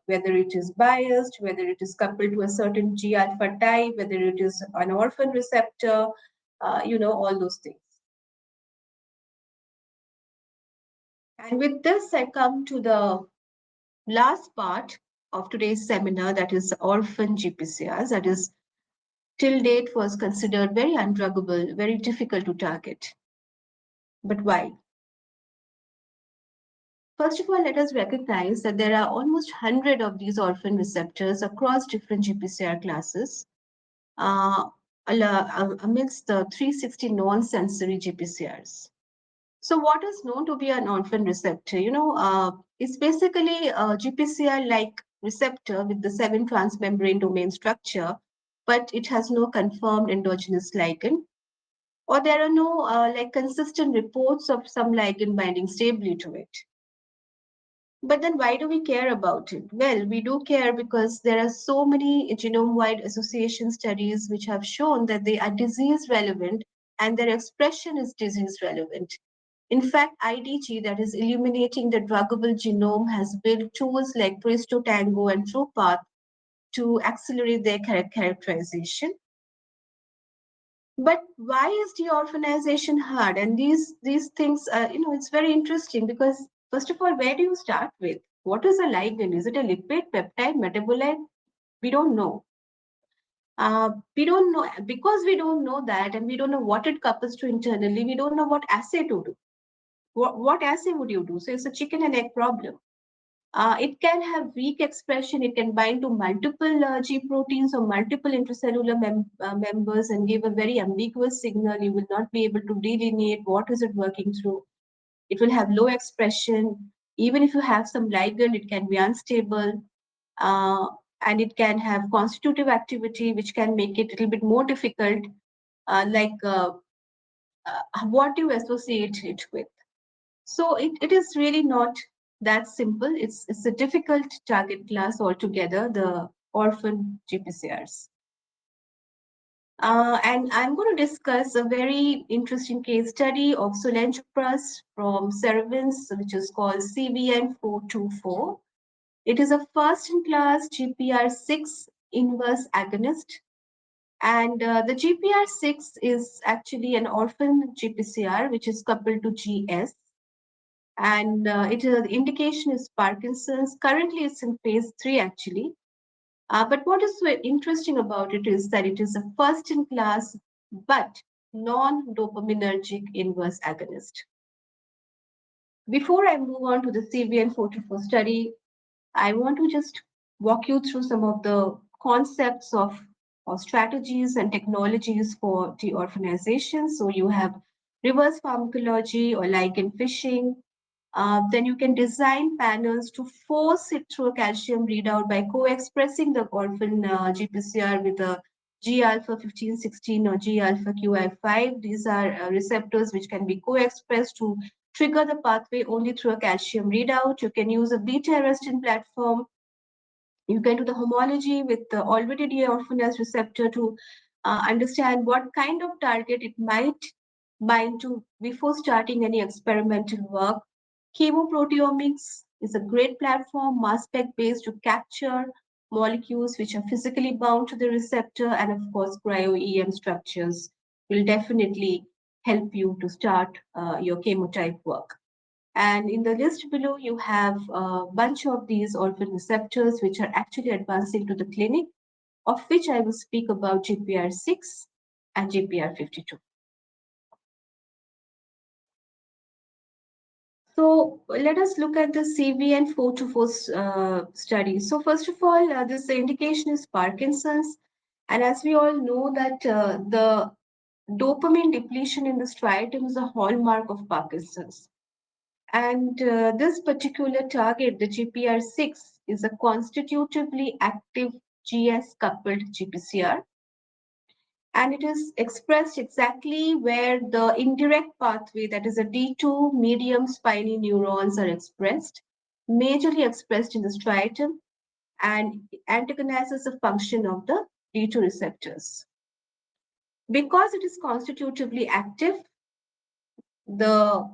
whether it is biased, whether it is coupled to a certain G alpha type, whether it is an orphan receptor, all those things. And with this, I come to the last part of today's seminar, that is orphan GPCRs, that is till date was considered very undruggable, very difficult to target. But why? First of all, let us recognize that there are almost 100 of these orphan receptors across different GPCR classes, amidst the 360 non-sensory GPCRs. So what is known to be an orphan receptor? It's basically a GPCR like receptor with the 7 transmembrane domain structure, but it has no confirmed endogenous ligand, or there are no like consistent reports of some ligand binding stably to it. But then why do we care about it? Well, we do care because there are so many genome-wide association studies which have shown that they are disease relevant and their expression is disease relevant. In fact, IDG, that is illuminating the druggable genome, has built tools like Presto Tango and TruePath to accelerate their characterization. But why is deorphanization hard? And these things, it's very interesting because first of all, where do you start with? What is a ligand? Is it a lipid, peptide, metabolite? We don't know. We don't know because we don't know that, and we don't know what it couples to internally. We don't know what assay to do. What assay would you do? So it's a chicken and egg problem. It can have weak expression. It can bind to multiple G proteins or multiple intracellular members and give a very ambiguous signal. You will not be able to delineate what is it working through. It will have low expression. Even if you have some ligand, it can be unstable. Uh, and it can have constitutive activity, which can make it a little bit more difficult, what do you associate it with? So it is really not that simple. It's a difficult target class altogether, the orphan GPCRs. And I'm going to discuss a very interesting case study of solanzapras from Cerevins, which is called CVN424. It is a first-in-class GPR6 inverse agonist. And the GPR6 is actually an orphan GPCR, which is coupled to GS. And the indication is Parkinson's. Currently, it's in phase 3 actually. But what is so interesting about it is that it is a first-in-class but non-dopaminergic inverse agonist. Before I move on to the CVN424 study, I want to just walk you through some of the concepts of or strategies and technologies for deorphanization. So you have reverse pharmacology or ligand fishing. Then you can design panels to force it through a calcium readout by co-expressing the orphan GPCR with a G alpha 1516 or G alpha QI5. These are receptors which can be co-expressed to trigger the pathway only through a calcium readout. You can use a beta arrestin platform. You can do the homology with the already deorphanized receptor to understand what kind of target it might bind to before starting any experimental work. Chemoproteomics is a great platform, mass spec based to capture molecules which are physically bound to the receptor, and of course, cryo-EM structures will definitely help you to start your chemotype work. And in the list below, you have a bunch of these orphan receptors which are actually advancing to the clinic, of which I will speak about GPR6 and GPR52. So let us look at the CVN424 study. So first of all, this indication is Parkinson's. And as we all know that the dopamine depletion in the striatum is a hallmark of Parkinson's. And this particular target, the GPR6, is a constitutively active GS coupled GPCR. And it is expressed exactly where the indirect pathway, that is a D2 medium spiny neurons, are expressed, majorly expressed in the striatum, and antagonizes the function of the D2 receptors. Because it is constitutively active, the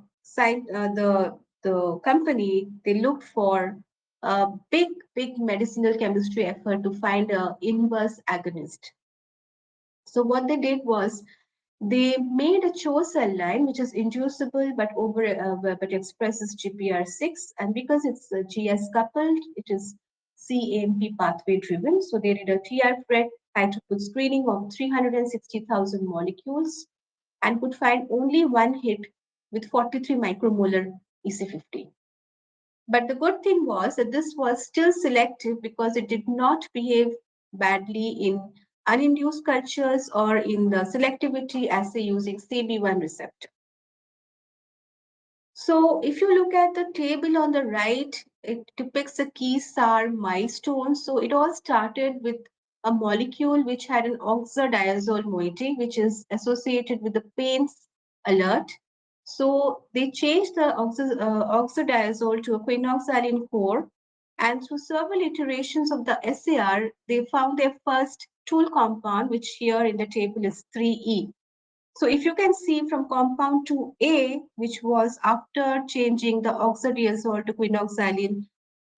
the company, they looked for a big medicinal chemistry effort to find a inverse agonist. So what they did was they made a CHO cell line which is inducible but expresses GPR6, and because it's GS coupled, it is CAMP pathway driven. So they did a TR-FRET high throughput screening of 360,000 molecules and could find only one hit with 43 micromolar EC50. But the good thing was that this was still selective because it did not behave badly in uninduced cultures or in the selectivity assay using CB1 receptor. So if you look at the table on the right, it depicts the key SAR milestones. So it all started with a molecule which had an oxadiazole moiety, which is associated with the pains alert. So they changed the oxadiazole to a quinoxaline core, and through several iterations of the SAR, they found their first tool compound, which here in the table is 3E. So if you can see from compound 2A, which was after changing the oxadiazole to quinoxaline,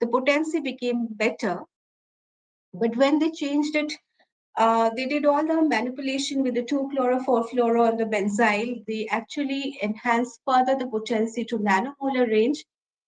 the potency became better. But when they changed it, they did all the manipulation with the 2-chloro-4-fluoro and the benzyl. They actually enhanced further the potency to nanomolar range.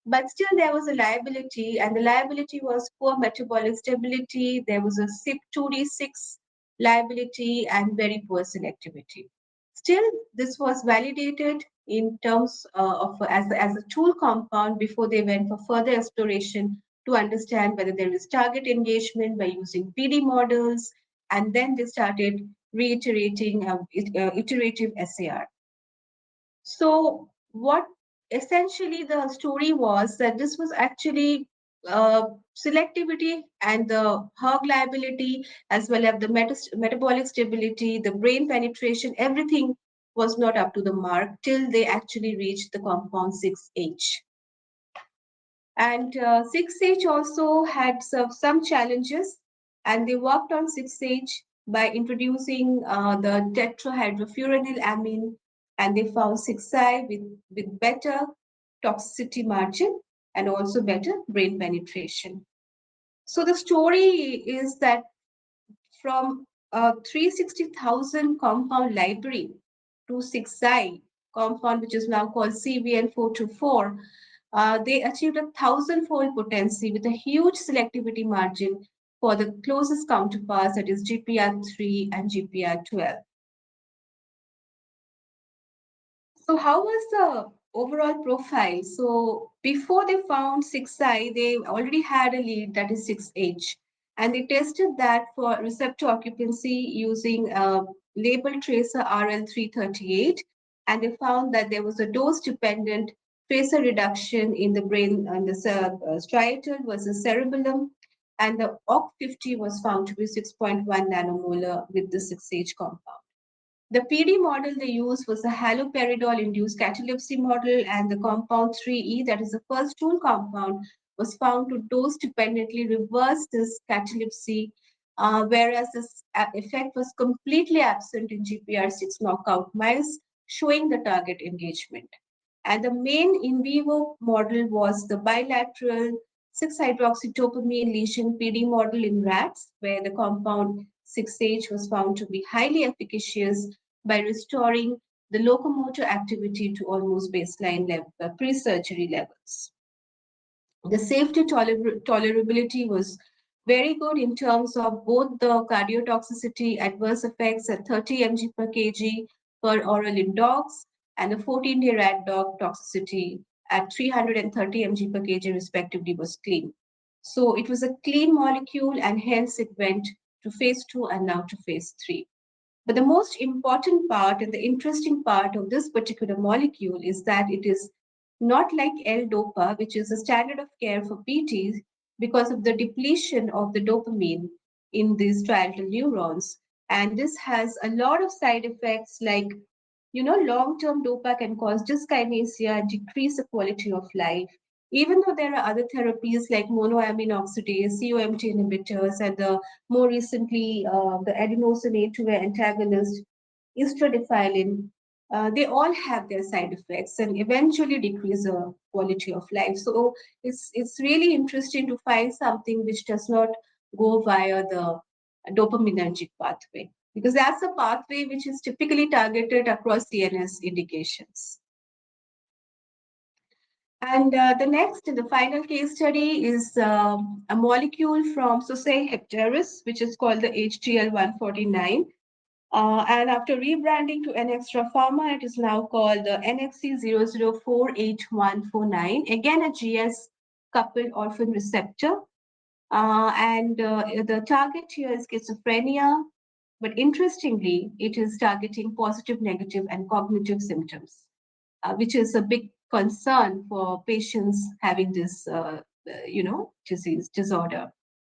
But still, there was a liability, and the liability was poor metabolic stability. There was a CYP2D6 liability and very poor selectivity. Still, this was validated in terms of as a tool compound before they went for further exploration to understand whether there is target engagement by using PD models, and then they started reiterating iterative SAR. So, what essentially the story was that this was actually selectivity and the hog liability, as well as the metabolic stability, the brain penetration, everything was not up to the mark till they actually reached the compound 6H. And 6H also had some challenges, and they worked on 6H by introducing the tetrahydrofuranil and they found 6I with better toxicity margin and also better brain penetration. So the story is that from a 360,000 compound library to 6I compound, which is now called CVN424, they achieved a thousand-fold potency with a huge selectivity margin for the closest counterparts, that is GPR3 and GPR12. So how was the overall profile? So before they found 6I, they already had a lead that is 6H. And they tested that for receptor occupancy using a label tracer RL338. And they found that there was a dose-dependent tracer reduction in the brain and the striatal versus cerebellum. And the OC50 was found to be 6.1 nanomolar with the 6H compound. The PD model they used was a haloperidol-induced catalepsy model, and the compound 3E, that is the first tool compound, was found to dose-dependently reverse this catalepsy, whereas this effect was completely absent in GPR6 knockout mice, showing the target engagement. And the main in vivo model was the bilateral 6-hydroxydopamine lesion PD model in rats, where the compound 6H was found to be highly efficacious by restoring the locomotor activity to almost baseline level, pre-surgery levels. The safety tolerability was very good in terms of both the cardiotoxicity adverse effects at 30 mg per kg per oral in dogs and the 14-day rat dog toxicity at 330 mg per kg respectively was clean. So it was a clean molecule and hence it went to phase 2 and now to phase 3. But the most important part and the interesting part of this particular molecule is that it is not like L-DOPA, which is a standard of care for PTs because of the depletion of the dopamine in these striatal neurons. And this has a lot of side effects like, long-term DOPA can cause dyskinesia and decrease the quality of life. Even though there are other therapies like monoamine oxidase, COMT inhibitors, and the more recently the adenosine A2A antagonist, estradiol, they all have their side effects and eventually decrease the quality of life. So it's really interesting to find something which does not go via the dopaminergic pathway because that's a pathway which is typically targeted across CNS indications. And the final case study is a molecule from Assay heptaris, which is called the HTL149. And after rebranding to NXtra Pharma, it is now called the NXC0048149, again a GS coupled orphan receptor. And the target here is schizophrenia, but interestingly, it is targeting positive, negative, and cognitive symptoms, which is a big concern for patients having this, disorder.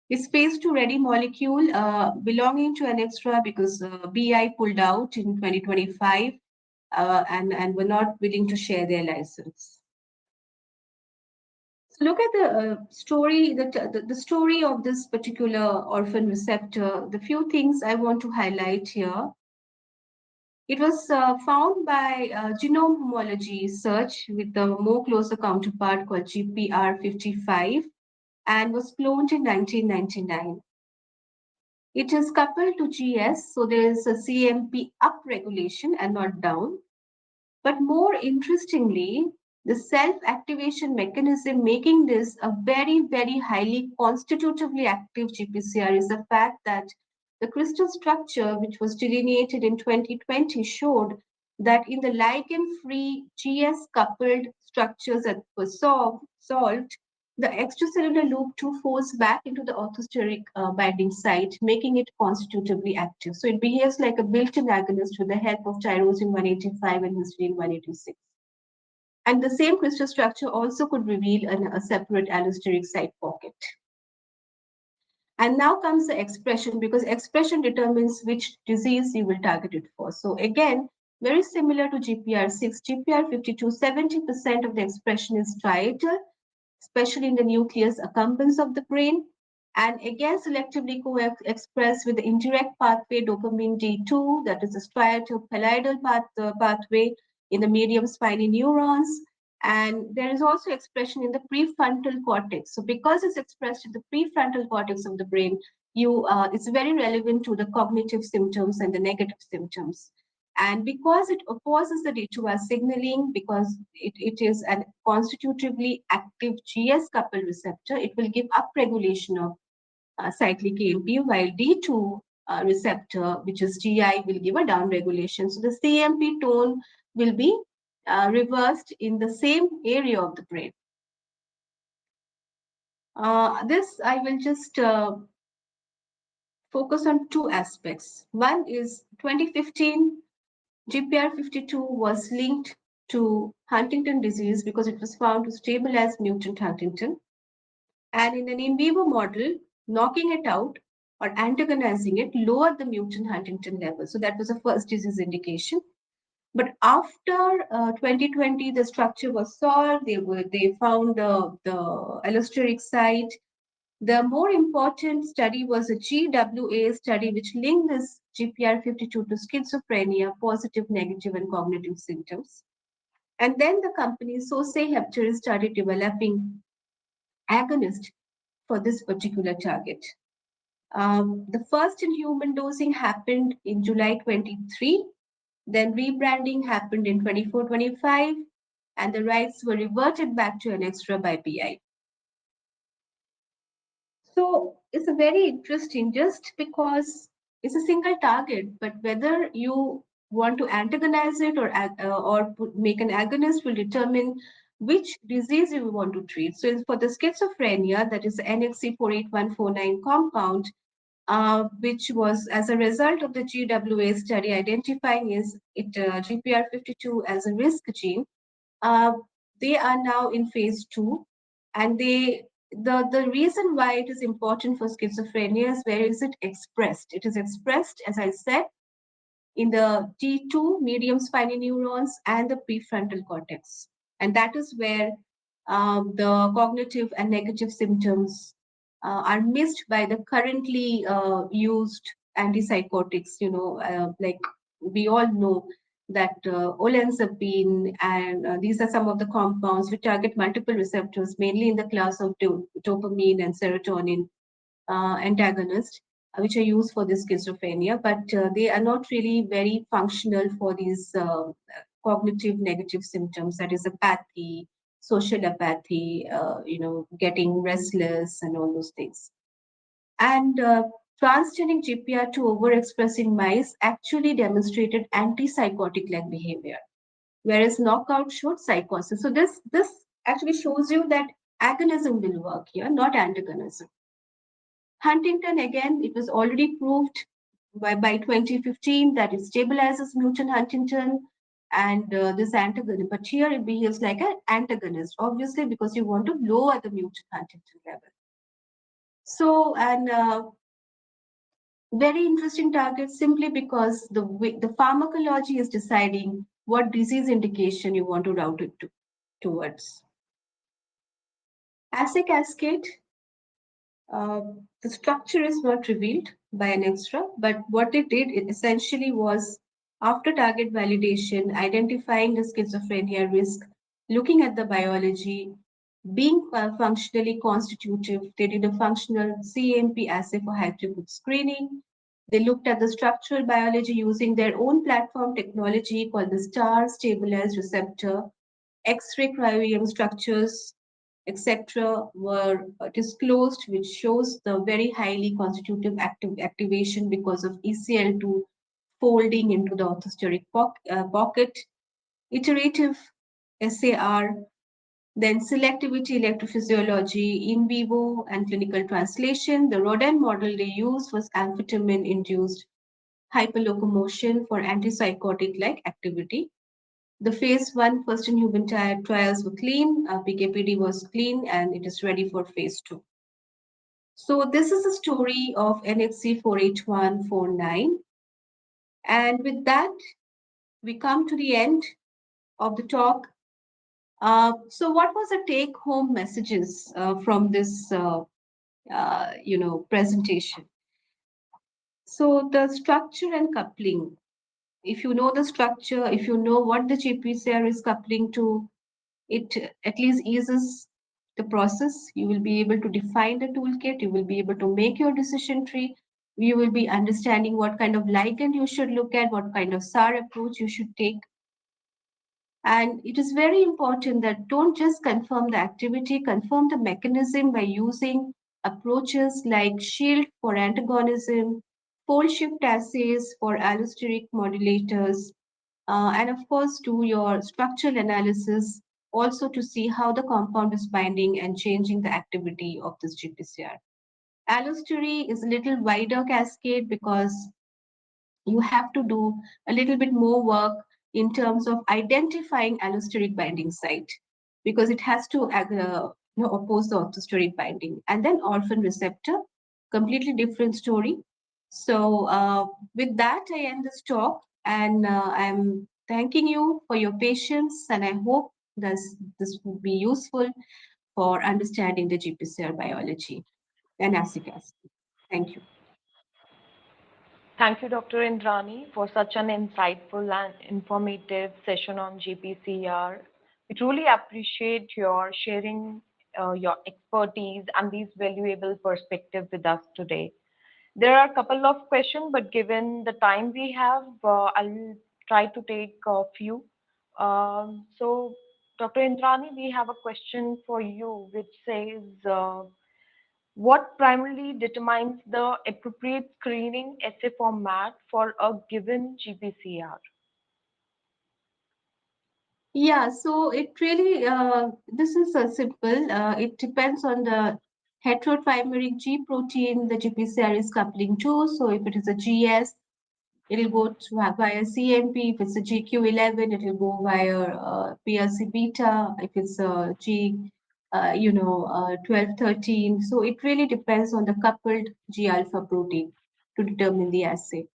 It's phase 2 ready molecule belonging to an extra because BI pulled out in 2025 and were not willing to share their license. So look at the story, the story of this particular orphan receptor. The few things I want to highlight here. It was found by genome homology search with the more closer counterpart called GPR55 and was cloned in 1999. It is coupled to GS, so there is a CMP up regulation and not down. But more interestingly, the self-activation mechanism making this a very, very highly constitutively active GPCR is the fact that the crystal structure, which was delineated in 2020, showed that in the ligand-free GS-coupled structures that were solved, the extracellular loop 2 falls back into the orthosteric binding site, making it constitutively active. So it behaves like a built-in agonist with the help of tyrosine 185 and histidine 186. And the same crystal structure also could reveal a separate allosteric site pocket. And now comes the expression because expression determines which disease you will target it for. So again, very similar to GPR6, GPR52, 70% of the expression is striatal, especially in the nucleus accumbens of the brain, and again selectively co-expressed with the indirect pathway dopamine D2, that is a striatal pallidal pathway in the medium spiny neurons. And there is also expression in the prefrontal cortex. So because it's expressed in the prefrontal cortex of the brain, it's very relevant to the cognitive symptoms and the negative symptoms. And because it opposes the D2R signaling, because it is a constitutively active GS coupled receptor, it will give upregulation of cyclic AMP, while D2 receptor, which is GI, will give a downregulation. So the CMP tone will be reversed in the same area of the brain. This I will just focus on two aspects. One is 2015, GPR52 was linked to Huntington disease because it was found to stabilize mutant Huntington. And in an in vivo model, knocking it out or antagonizing it lowered the mutant Huntington level. So that was the first disease indication. But after 2020, the structure was solved. They found the allosteric site. The more important study was a GWA study, which linked this GPR52 to schizophrenia, positive, negative, and cognitive symptoms. And then the company Assay started developing agonist for this particular target. The first in human dosing happened in July 23, then rebranding happened in 24-25, and the rights were reverted back to an extra by BI. So it's a very interesting just because it's a single target, but whether you want to antagonize it or make an agonist will determine which disease you want to treat. So for the schizophrenia, that is the NXC 48149 compound, which was as a result of the GWA study identifying GPR52 as a risk gene, uh, they are now in phase 2, and the reason why it is important for schizophrenia is where is it expressed. It is expressed, as I said, in the T2 medium spiny neurons and the prefrontal cortex, and that is where the cognitive and negative symptoms are missed by the currently used antipsychotics. Like we all know that olanzapine and these are some of the compounds which target multiple receptors, mainly in the class of dopamine and serotonin antagonists, which are used for this schizophrenia, but they are not really very functional for these cognitive negative symptoms, that is apathy, social apathy, getting restless and all those things. And transgenic GPR2 overexpressing mice actually demonstrated antipsychotic-like behavior, whereas knockout showed psychosis. So this actually shows you that agonism will work here, not antagonism. Huntington, again, it was already proved by 2015 that it stabilizes mutant Huntington. and this antagonist. But here it behaves like an antagonist, obviously, because you want to lower the mutant huntingtin level. So, and very interesting target simply because the pharmacology is deciding what disease indication you want to route it towards. Assay cascade, uh, the structure is not revealed by an extra, but what it did it essentially was after target validation, identifying the schizophrenia risk, looking at the biology, being functionally constitutive, they did a functional CMP assay for high throughput screening. They looked at the structural biology using their own platform technology called the STAR stabilized receptor. X-ray cryo-EM structures, etc., were disclosed, which shows the very highly constitutive activation because of ECL2 folding into the orthosteric pocket. Iterative SAR, then selectivity electrophysiology, in vivo and clinical translation. The rodent model they used was amphetamine-induced hyperlocomotion for antipsychotic-like activity. The phase one first in human trials were clean, PKPD was clean, and it is ready for phase two. So this is the story of NHC 48149. And with that, we come to the end of the talk. So what was the take-home messages from this, presentation? So the structure and coupling. If you know the structure, if you know what the GPCR is coupling to, it at least eases the process. You will be able to define the toolkit, you will be able to make your decision tree, you will be understanding what kind of ligand you should look at, what kind of SAR approach you should take. And it is very important that don't just confirm the activity, confirm the mechanism by using approaches like SHIELD for antagonism, pole shift assays for allosteric modulators, and of course, do your structural analysis also to see how the compound is binding and changing the activity of this GPCR. Allostery is a little wider cascade because you have to do a little bit more work in terms of identifying allosteric binding site because it has to oppose the orthosteric binding. And then orphan receptor, completely different story. So with that, I end this talk and I'm thanking you for your patience and I hope this will be useful for understanding the GPCR biology and acid acid. Thank you. Thank you, Dr. Indrani, for such an insightful and informative session on GPCR. We truly appreciate your sharing your expertise and these valuable perspectives with us today. There are a couple of questions, but given the time we have, I'll try to take a few. So, Dr. Indrani, we have a question for you, which says, what primarily determines the appropriate screening assay format for a given GPCR? Yeah, so it really, this is simple. It depends on the heterotrimeric G protein the GPCR is coupling to. So if it is a GS, it'll go via CMP. If it's a GQ11, it'll go via PLC beta. If it's a G, 12, 13. So it really depends on the coupled G alpha protein to determine the assay.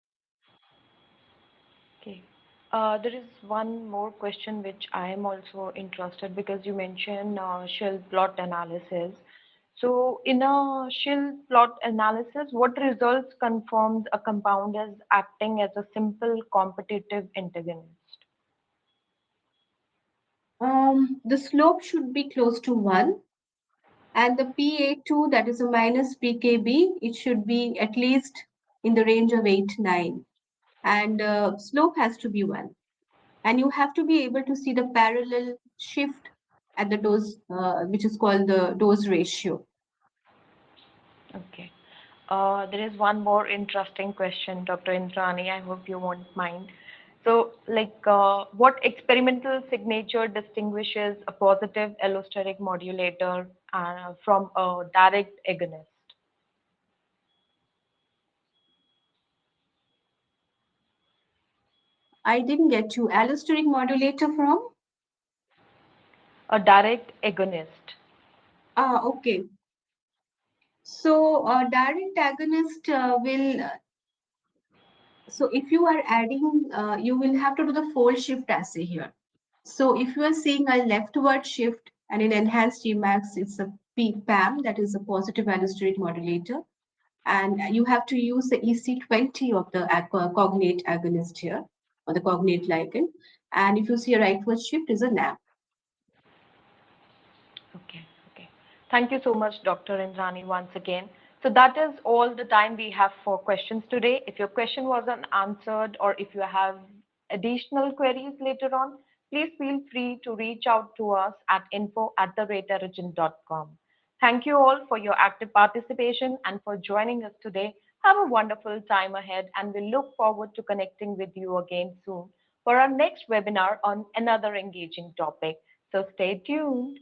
Okay. There is one more question which I am also interested because you mentioned shell plot analysis. So, in a shell plot analysis, what results confirms a compound is acting as a simple competitive antagonist? The slope should be close to 1. And the PA2, that is a minus PKB, it should be at least in the range of 8, 9. And slope has to be 1. And you have to be able to see the parallel shift at the dose, which is called the dose ratio. Okay. There is one more interesting question, Dr. Indrani. I hope you won't mind. So, what experimental signature distinguishes a positive allosteric modulator from a direct agonist? I didn't get you. Allosteric modulator from? A direct agonist. Okay. So, direct agonist will, so if you are adding, you will have to do the fold shift assay here. So, if you are seeing a leftward shift and in enhanced Emax, it's a PAM, that is a positive allosteric modulator. And you have to use the EC20 of the cognate agonist here, or the cognate ligand. And if you see a rightward shift, is a NAM. Okay, okay. Thank you so much, Dr. Indrani, once again. So that is all the time we have for questions today. If your question wasn't answered or if you have additional queries later on, please feel free to reach out to us at info@origin.com. Thank you all for your active participation and for joining us today. Have a wonderful time ahead, and we look forward to connecting with you again soon for our next webinar on another engaging topic. So stay tuned.